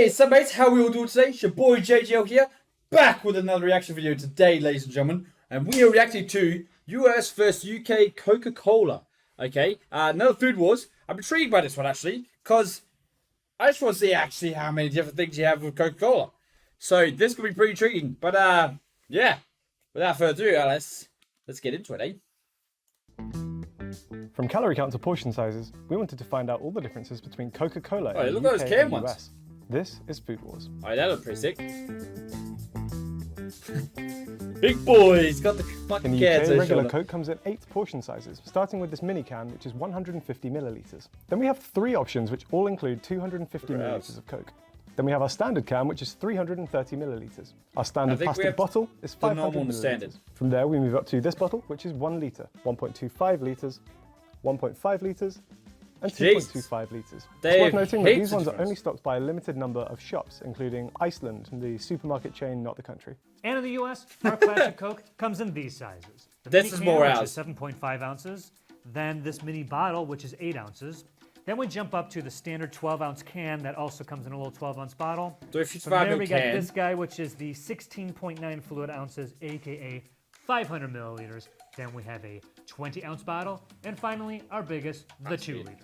Hey, so mates, how we all doing today? It's your boy JGL here, back with another reaction video today, ladies and gentlemen. And we are reacting to US versus UK Coca-Cola. Okay, another food wars. I'm intrigued by this one actually, because I just want to see actually how many different things you have with Coca-Cola. So this could be pretty intriguing. But yeah, without further ado, let's get into it, eh? From calorie count to portion sizes, we wanted to find out all the differences between Coca-Cola and look the at UK those can and ones. US. This is Food Wars. Alright, that looks pretty sick. Big boys, got the fucking In the cans UK, regular Coke comes in 8 portion sizes, starting with this mini can, which is 150 millilitres. Then we have 3 options, which all include 250 millilitres of Coke. Then we have our standard can, which is 330 millilitres. Our standard plastic bottle is 500 millilitres. From there, we move up to this bottle, which is 1 litre, 1.25 litres, 1.5 litres, and 2.25 litres. It's worth noting that these ones are only stocked by a limited number of shops, including Iceland, the supermarket chain, not the country. And in the US, our classic Coke comes in these sizes. The this mini is can, more which ounce. is 7.5 ounces. Then this mini bottle, which is 8 ounces. Then we jump up to the standard 12-ounce can that also comes in a little 12-ounce bottle. From there we got this guy, which is the 16.9 fluid ounces, aka 500 milliliters. Then we have a 20-ounce bottle. And finally, our biggest, the 2-liter,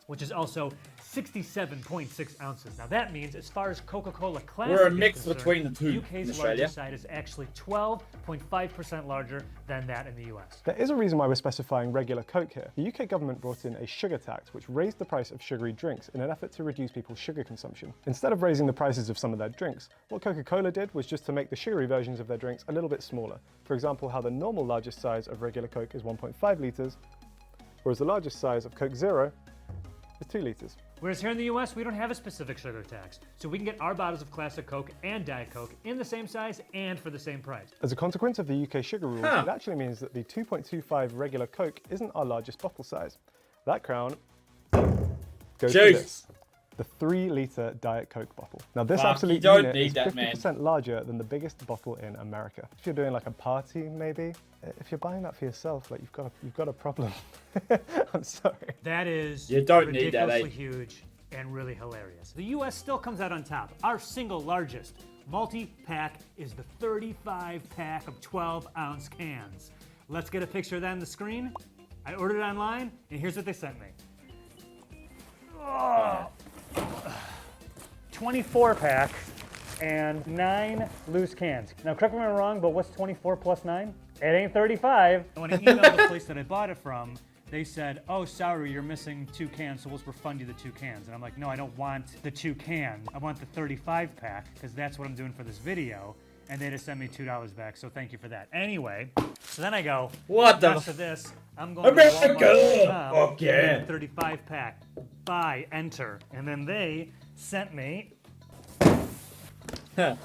which is also 67.6 ounces. Now that means, as far as Coca-Cola Classic we're a mix between the two. UK's largest side is actually 12.5% larger than that in the US. There is a reason why we're specifying regular Coke here. The UK government brought in a sugar tax, which raised the price of sugary drinks in an effort to reduce people's sugar consumption. Instead of raising the prices of some of their drinks, what Coca-Cola did was just to make the sugary versions of their drinks a little bit smaller. For example, how the normal largest size of regular Coke is 1.5 litres, whereas the largest size of Coke Zero is 2 litres. Whereas here in the US, we don't have a specific sugar tax, so we can get our bottles of classic Coke and Diet Coke in the same size and for the same price. As a consequence of the UK sugar rules, it actually means that the 2.25 regular Coke isn't our largest bottle size. That crown goes to this, the 3-litre Diet Coke bottle. Now this absolute unit is 50% larger than the biggest bottle in America. If you're doing like a party, maybe, if you're buying that for yourself, like you've got a problem. I'm sorry. That is ridiculously huge and really hilarious. The US still comes out on top. Our single largest multi-pack is the 35-pack of 12-ounce cans. Let's get a picture of that on the screen. I ordered it online, and here's what they sent me. 24-pack and 9 loose cans. Now, correct me if I'm wrong, but what's 24 plus 9? It ain't 35. When I emailed the place that I bought it from, they said, oh, sorry, you're missing 2 cans, so we'll just refund you the 2 cans. And I'm like, no, I don't want the 2 cans. I want the 35-pack, because that's what I'm doing for this video. And they just sent me $2 back, so thank you for that. Anyway, so then I go, what the? After this, I'm going to Walmart.com, okay. 35-pack, buy, enter. And then they sent me 3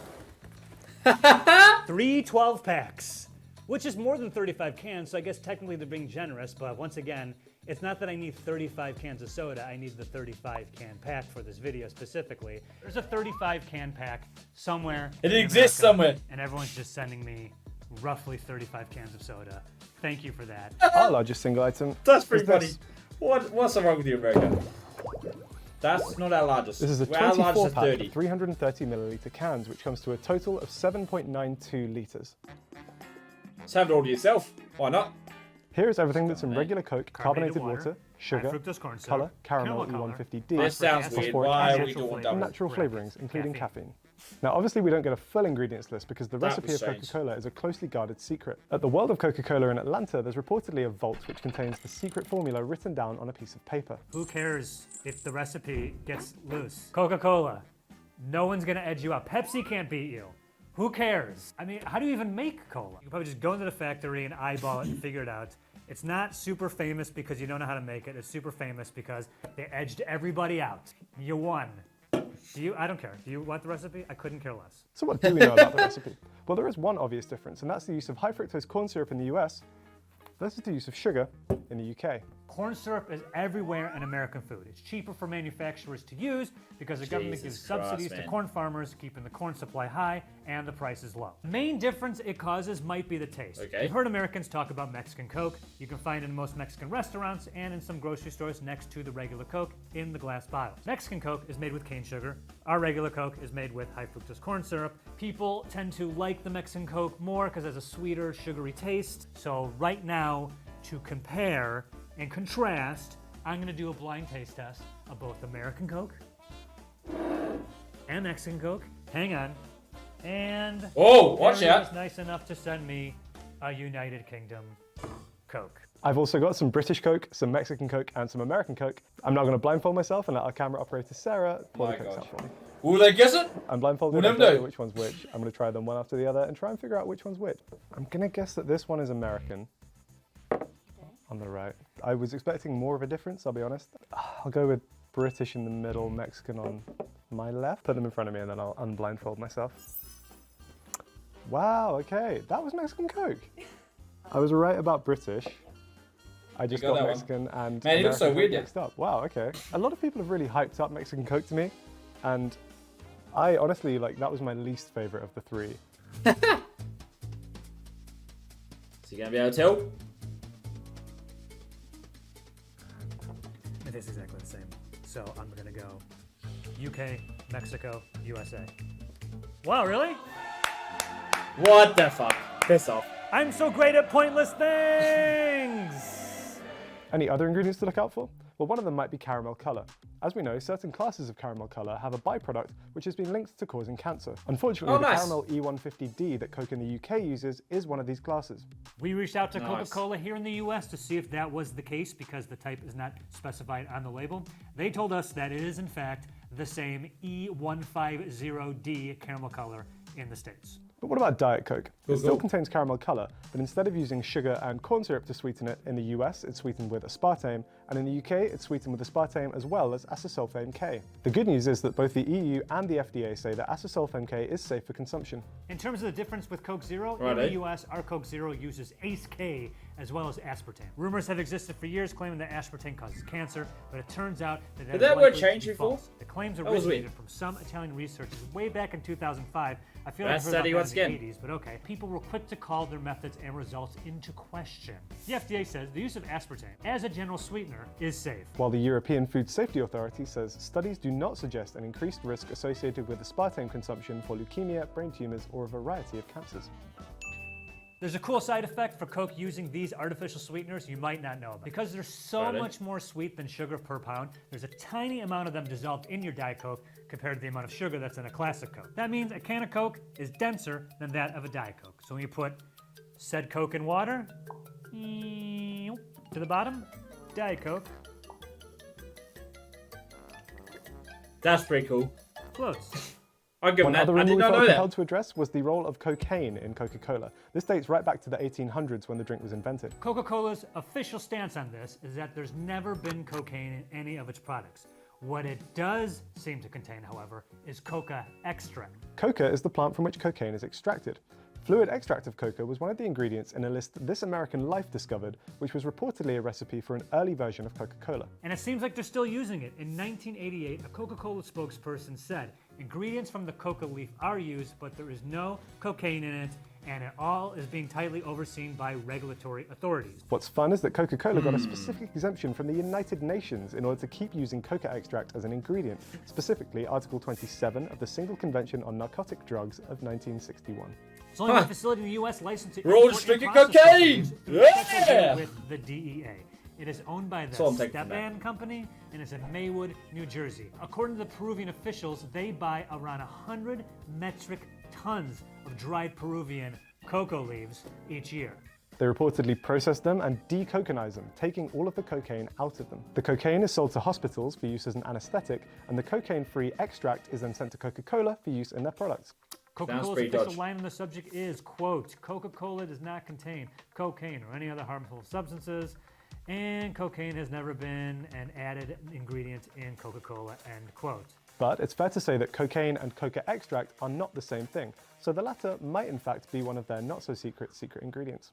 12-packs, which is more than 35 cans, so I guess technically they're being generous, but once again, it's not that I need 35 cans of soda, I need the 35-can pack for this video specifically. There's a 35-can pack somewhere. It exists somewhere. And everyone's just sending me roughly 35 cans of soda. Thank you for that. Our largest single item. That's pretty funny. What's wrong with you, America? That's not our largest. This is a 24-pack of 330 milliliter cans, which comes to a total of 7.92 litres. Just have it all to yourself. Why not? Here is everything that's in regular Coke: carbonated water, sugar, colour, caramel, E150D, this sounds weird. Why are we doing and natural flavourings, including caffeine. Now, obviously, we don't get a full ingredients list because the recipe of Coca-Cola is a closely guarded secret. At the World of Coca-Cola in Atlanta, there's reportedly a vault which contains the secret formula written down on a piece of paper. Who cares if the recipe gets loose? Coca-Cola, no one's gonna edge you up. Pepsi can't beat you. Who cares? I mean, how do you even make cola? You can probably just go into the factory and eyeball it and figure it out. It's not super famous because you don't know how to make it. It's super famous because they edged everybody out. You won. I don't care. Do you want the recipe? I couldn't care less. So what do we know about the recipe? Well, there is one obvious difference, and that's the use of high fructose corn syrup in the US versus the use of sugar in the UK. Corn syrup is everywhere in American food. It's cheaper for manufacturers to use because the government gives subsidies to corn farmers, keeping the corn supply high and the prices low. The main difference it causes might be the taste. Okay. You've heard Americans talk about Mexican Coke. You can find it in most Mexican restaurants and in some grocery stores next to the regular Coke in the glass bottles. Mexican Coke is made with cane sugar. Our regular Coke is made with high fructose corn syrup. People tend to like the Mexican Coke more because it has a sweeter, sugary taste. So right now, to compare and contrast, I'm gonna do a blind taste test of both American Coke and Mexican Coke. Hang on. And oh, watch Harry out. was nice enough to send me a United Kingdom Coke. I've also got some British Coke, some Mexican Coke, and some American Coke. I'm now going to blindfold myself and let our camera operator Sarah pour the Cokes out for me. Will they guess it? I'm blindfolded. We'll I never don't know. know which one's which. I'm going to try them one after the other and try and figure out which one's which. I'm going to guess that this one is American. On the right. I was expecting more of a difference, I'll be honest. I'll go with British in the middle, Mexican on my left. Put them in front of me and then I'll unblindfold myself. Wow, okay. That was Mexican Coke. I was right about British. I just got Mexican and Man, he looks so American weird, mixed up. Wow, okay. A lot of people have really hyped up Mexican Coke to me, and I honestly, that was my least favorite of the three. Is he gonna be able to tell? It is exactly the same. So I'm gonna go UK, Mexico, USA. Wow, really? What the fuck? Piss off. I'm so great at pointless things! Any other ingredients to look out for? Well, one of them might be caramel colour. As we know, certain classes of caramel colour have a byproduct which has been linked to causing cancer. Unfortunately, the caramel E150D that Coke in the UK uses is one of these classes. We reached out to Coca-Cola here in the US to see if that was the case because the type is not specified on the label. They told us that it is in fact the same E150D caramel color in the States. But what about Diet Coke? It still contains caramel colour, but instead of using sugar and corn syrup to sweeten it, in the US it's sweetened with aspartame, and in the UK it's sweetened with aspartame as well as acesulfame K. The good news is that both the EU and the FDA say that acesulfame K is safe for consumption. In terms of the difference with Coke Zero, in the US, our Coke Zero uses ACE K as well as aspartame. Rumors have existed for years claiming that aspartame causes cancer, but it turns out that Did that word change before? false. The claims originated from some Italian researchers way back in 2005. I feel like That's I've heard study about once that in again. the 80s, but okay. People were quick to call their methods and results into question. The FDA says the use of aspartame as a general sweetener is safe. While the European Food Safety Authority says studies do not suggest an increased risk associated with aspartame consumption for leukemia, brain tumours, or a variety of cancers. There's a cool side effect for Coke using these artificial sweeteners you might not know about. Because they're so much more sweet than sugar per pound, there's a tiny amount of them dissolved in your Diet Coke compared to the amount of sugar that's in a classic Coke. That means a can of Coke is denser than that of a Diet Coke. So when you put said Coke in water, to the bottom, Diet Coke. That's pretty cool. Floats. I'll give One that. other I rule did we not felt know that. compelled to address was the role of cocaine in Coca-Cola. This dates right back to the 1800s when the drink was invented. Coca-Cola's official stance on this is that there's never been cocaine in any of its products. What it does seem to contain, however, is coca extract. Coca is the plant from which cocaine is extracted. Fluid extract of coca was one of the ingredients in a list This American Life discovered, which was reportedly a recipe for an early version of Coca-Cola. And it seems like they're still using it. In 1988, a Coca-Cola spokesperson said, ingredients from the coca leaf are used, but there is no cocaine in it, and it all is being tightly overseen by regulatory authorities. What's fun is that Coca-Cola got a specific exemption from the United Nations in order to keep using coca extract as an ingredient, specifically Article 27 of the Single Convention on Narcotic Drugs of 1961. It's only one facility in the U.S. licensed to We're all import and drinking process cocaine! cocaine through a special deal Yeah! with the DEA. It is owned by the all I'm taking from that. Stepan Company and is in Maywood, New Jersey. According to the Peruvian officials, they buy around 100 metric tons of dried Peruvian cocoa leaves each year. They reportedly process them and de-cocainize them, taking all of the cocaine out of them. The cocaine is sold to hospitals for use as an anesthetic, and the cocaine-free extract is then sent to Coca-Cola for use in their products. Coca-Cola's pretty official dodgy. line on the subject is, quote, Coca-Cola does not contain cocaine or any other harmful substances, and cocaine has never been an added ingredient in Coca-Cola, end quote. But it's fair to say that cocaine and coca extract are not the same thing, so the latter might in fact be one of their not-so-secret ingredients.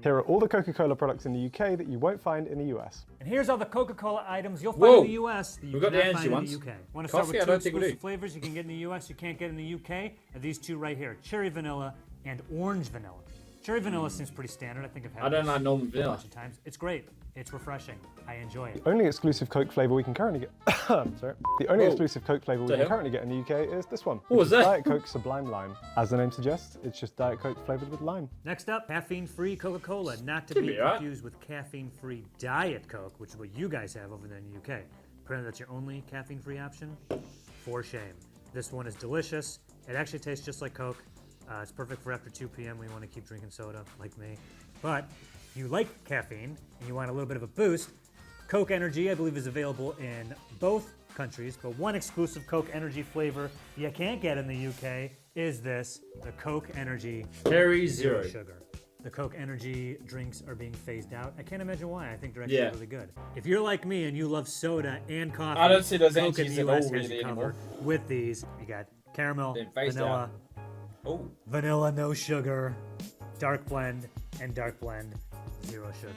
Here are all the Coca-Cola products in the UK that you won't find in the US. And here's all the Coca-Cola items you'll find in the US that you We've got the cannot energy find in ones. the UK. Want to start Coffee, I with two don't think we exclusive do. flavors you can get in the US you can't get in the UK? Are these two right here, cherry vanilla and orange vanilla. Cherry vanilla seems pretty standard. I think I've had I don't this like normal a vanilla. bunch of times. It's great. It's refreshing. I enjoy it. The only exclusive Coke flavour we can currently get. Sorry. The only exclusive Coke flavour we can currently get in the UK is this one. What was that? Diet Coke Sublime Lime. As the name suggests, it's just Diet Coke flavoured with lime. Next up, caffeine-free Coca-Cola, not to be confused with caffeine-free Diet Coke, which is what you guys have over there in the UK. Apparently that's your only caffeine-free option? For shame. This one is delicious. It actually tastes just like Coke. It's perfect for after 2 p.m. when you want to keep drinking soda, like me. But if you like caffeine and you want a little bit of a boost, Coke Energy, I believe, is available in both countries, but one exclusive Coke Energy flavor you can't get in the UK is this, the Coke Energy Cherry Zero Zero. Sugar. The Coke Energy drinks are being phased out. I can't imagine why. I think they're actually really good. If you're like me and you love soda and coffee, I don't see those Coke in energies the at all US has really you anymore. covered with these. You got caramel, They're phased vanilla, out. Oh. vanilla no sugar, dark blend, and dark blend zero sugar.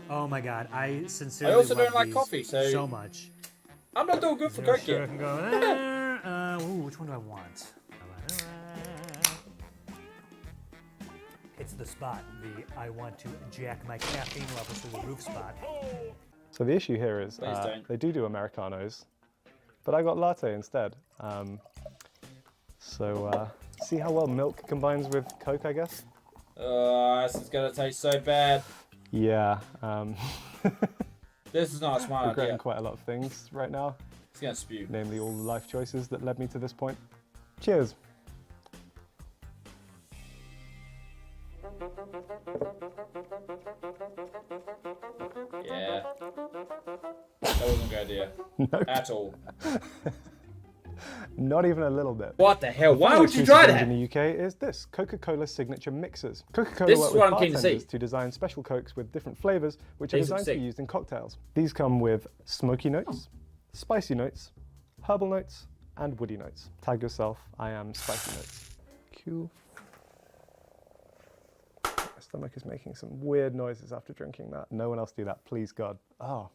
Oh my god, I sincerely I also love don't like these coffee, so much. I'm not doing good for Zero Coke sugar yet. can go there. Ooh, which one do I want? It's the spot, the I want to jack my caffeine levels through the roof spot. So the issue here is Please don't. they do Americanos, but I got latte instead. See how well milk combines with Coke, I guess? This is gonna taste so bad. Yeah. This is not a smart Regretting idea. quite a lot of things right now, It's gonna spew. namely all the life choices that led me to this point. Cheers. Yeah. That wasn't a good idea. No, At all. not even a little bit. What the hell? Why Final would you exclusive try range that? in the UK is this, Coca-Cola Signature Mixers. Coca-Cola This work is with what I'm keen to see. bartenders to design special Cokes with different flavours, which are These look designed to be sick. used in cocktails. These come with smoky notes, spicy notes, herbal notes, and woody notes. Tag yourself, I am spicy notes. Cool. My stomach is making some weird noises after drinking that. No one else do that, please God. Oh.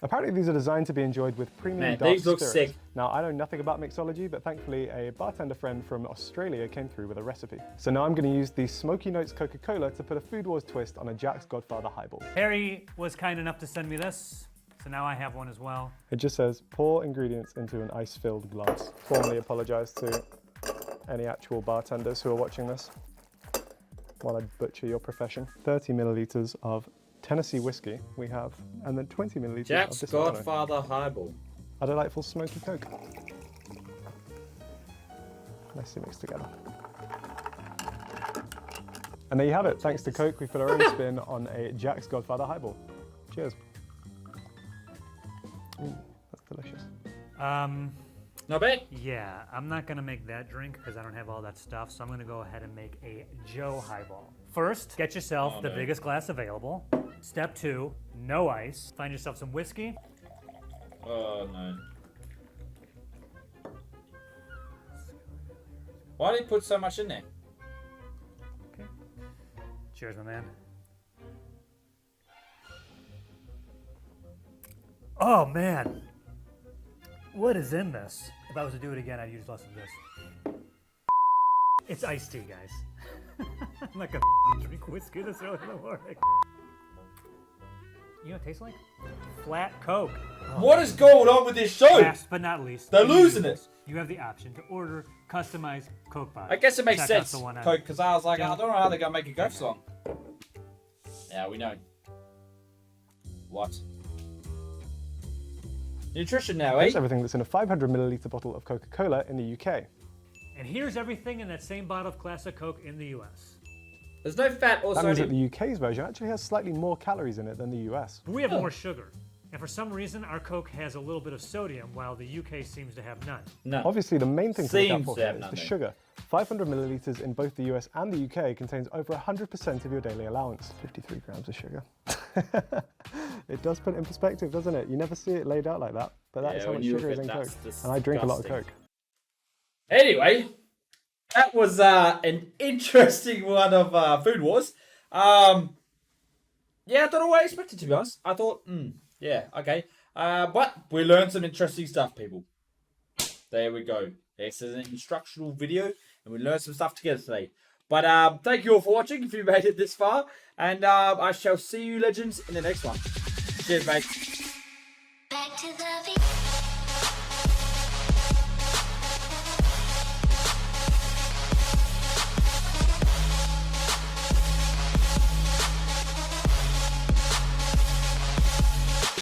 Apparently these are designed to be enjoyed with premium Man, dark these look spirits. sick. Now I know nothing about mixology, but thankfully a bartender friend from Australia came through with a recipe. So now I'm going to use the Smoky Notes Coca-Cola to put a Food Wars twist on a Jack's Godfather highball. Harry was kind enough to send me this, so now I have one as well. It just says pour ingredients into an ice-filled glass. Formally apologise to any actual bartenders who are watching this while I butcher your profession. 30 millilitres of Tennessee whiskey we have, and then 20 millilitres Jack's of this Milano. Godfather Highball. A delightful smoky Coke. Nicely mixed together. And there you have it. Thanks to Coke, we put our own spin on a Jack's Godfather highball. Cheers. Ooh, that's delicious. Not bad. Yeah, I'm not gonna make that drink because I don't have all that stuff, so I'm gonna go ahead and make a Joe highball. First, get yourself the biggest glass available. Step 2, no ice. Find yourself some whiskey. Oh no. Why did he put so much in there? Okay. Cheers, my man. Oh man, what is in this? If I was to do it again, I'd use less of this. It's iced tea, guys. I'm not gonna drink whiskey this early in the morning. You know what it tastes like? Flat Coke. What is going on with this show? Last but not least, They're in losing the it. US, You have the option to order customized Coke bottles. I guess it makes Check out sense, the one on Coke, because I was like, I Jump. don't know how they're gonna make it go for so long. Yeah, we know. What? Nutrition now, eh? Here's everything that's in a 500 milliliter bottle of Coca-Cola in the UK. And here's everything in that same bottle of classic Coke in the US. There's no fat or That means that sodium. the UK's version actually has slightly more calories in it than the US. But we have more sugar. And for some reason, our Coke has a little bit of sodium, while the UK seems to have none. No. Obviously, the main thing to look out Seems for to here have is the nothing. sugar. 500 milliliters in both the US and the UK contains over 100% of your daily allowance. 53 grams of sugar. It does put it in perspective, doesn't it? You never see it laid out like that, but that is Yeah, how when much you sugar look is in at Coke. that's And I drink a lot of disgusting. Coke. Anyway, that was an interesting one of Food Wars. Yeah, I don't know what I expected, to be honest. I thought, yeah, okay. But we learned some interesting stuff, people. There we go. This is an instructional video, and we learned some stuff together today. But thank you all for watching if you made it this far. And I shall see you, legends, in the next one. Cheers, mate.